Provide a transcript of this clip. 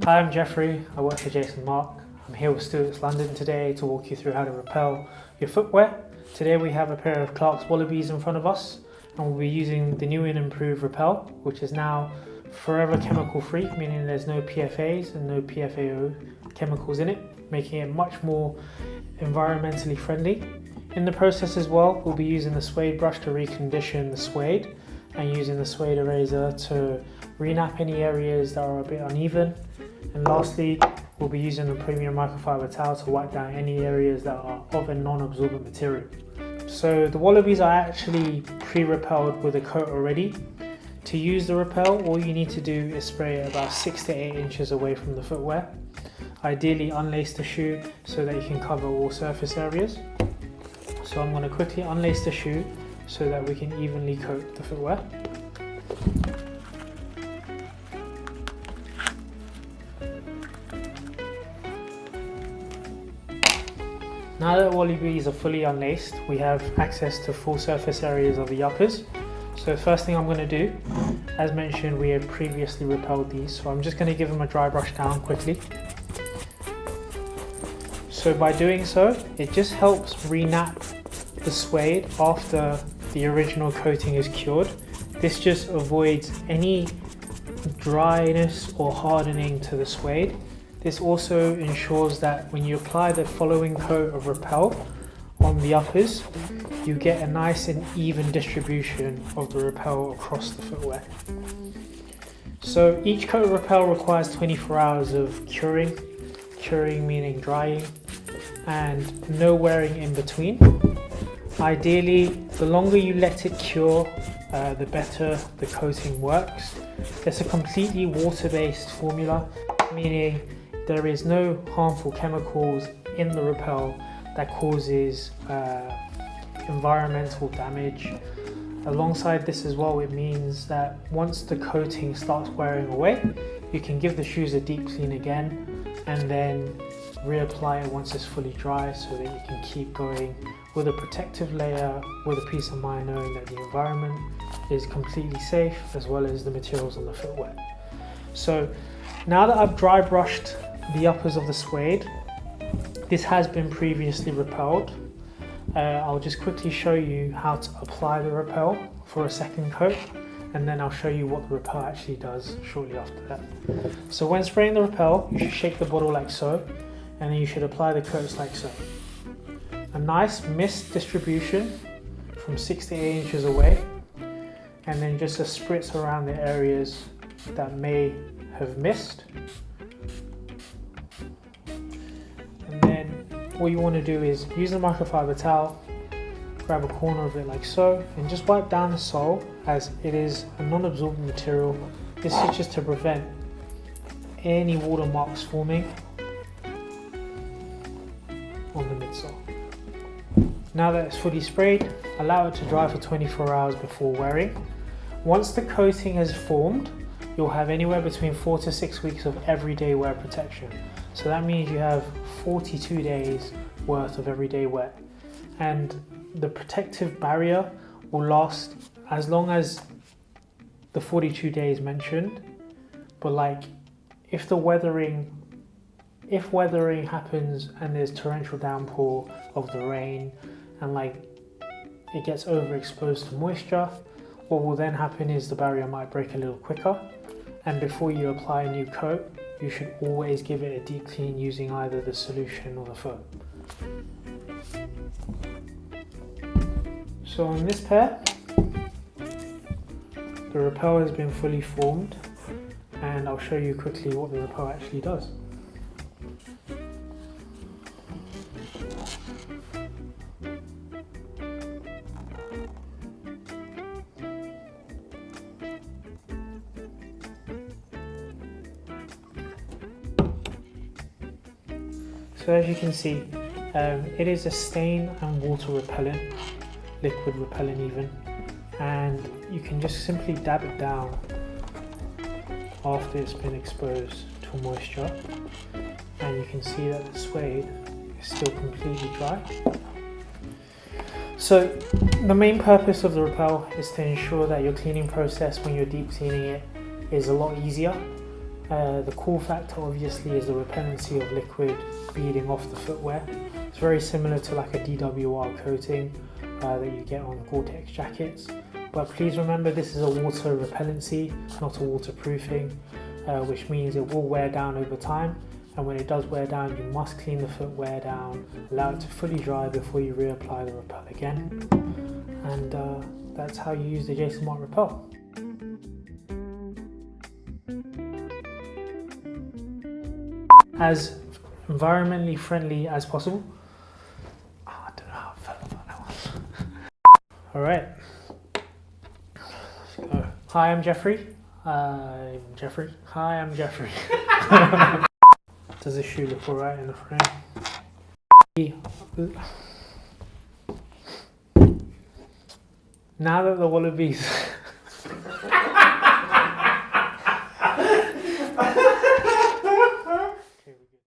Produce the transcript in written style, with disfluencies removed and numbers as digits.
Hi, I'm Geoffrey. I work for Jason Markk. I'm here with Stuarts London today to walk you through how to repel your footwear. Today we have a pair of Clarks Wallabees in front of us, and we'll be using the new and improved Repel, which is now forever chemical free, meaning there's no PFAs and no PFAO chemicals in it, making it much more environmentally friendly. In the process as well, we'll be using the suede brush to recondition the suede and using the suede eraser to renap any areas that are a bit uneven. And lastly, we'll be using the premium microfiber towel to wipe down any areas that are of a non-absorbent material. So the Wallabees are actually pre-repelled with a coat already. To use the Repel, all you need to do is spray it about 6 to 8 inches away from the footwear. Ideally unlace the shoe so that you can cover all surface areas. So I'm going to quickly unlace the shoe so that we can evenly coat the footwear. Now that Wallabees are fully unlaced, we have access to full surface areas of the uppers. So the first thing I'm going to do, as mentioned, we had previously repelled these, so I'm just going to give them a dry brush down quickly. So by doing so, it just helps renap the suede after the original coating is cured. This just avoids any dryness or hardening to the suede. This also ensures that when you apply the following coat of Repel on the uppers, you get a nice and even distribution of the Repel across the footwear. So each coat of Repel requires 24 hours of curing meaning drying, and no wearing in between. Ideally, the longer you let it cure, the better the coating works. It's a completely water-based formula, meaning there is no harmful chemicals in the Repel that causes environmental damage. Alongside this as well, it means that once the coating starts wearing away, you can give the shoes a deep clean again and then reapply it once it's fully dry so that you can keep going with a protective layer with a peace of mind knowing that the environment is completely safe as well as the materials on the footwear. So now that I've dry brushed the uppers of the suede, this has been previously repelled. I'll just quickly show you how to apply the Repel for a second coat, and then I'll show you what the Repel actually does shortly after that. So when spraying the Repel, you should shake the bottle like so, and then you should apply the coats like so. A nice mist distribution from 6 to 8 inches away, and then just a spritz around the areas that may have missed. And then all you want to do is use the microfiber towel, grab a corner of it like so, and just wipe down the sole as it is a non-absorbent material. This is just to prevent any watermarks forming on the midsole. Now that it's fully sprayed, allow it to dry for 24 hours before wearing. Once the coating has formed, you'll have anywhere between 4 to 6 weeks of everyday wear protection. So that means you have 42 days worth of everyday wear. And the protective barrier will last as long as the 42 days mentioned. But like, if weathering happens and there's torrential downpour of the rain and like it gets overexposed to moisture, what will then happen is the barrier might break a little quicker. And before you apply a new coat, you should always give it a deep clean using either the solution or the foam. So on this pair, the Repel has been fully formed, and I'll show you quickly what the Repel actually does. So as you can see, it is a stain and water repellent, liquid repellent even, and you can just simply dab it down after it's been exposed to moisture, and you can see that the suede is still completely dry. So the main purpose of the Repel is to ensure that your cleaning process when you're deep cleaning it is a lot easier. The core factor obviously is the repellency of liquid beading off the footwear. It's very similar to like a DWR coating that you get on Gore-Tex jackets. But please remember, this is a water repellency, not a waterproofing, which means it will wear down over time. And when it does wear down, you must clean the footwear down, allow it to fully dry before you reapply the Repel again. And that's how you use the Jason Markk Repel. As environmentally friendly as possible. Oh, I don't know how I felt about that one. Alright. Let's go. Hi, I'm Geoffrey. Hi, I'm Geoffrey. Does this shoe look alright in the frame? Now that the Wallabies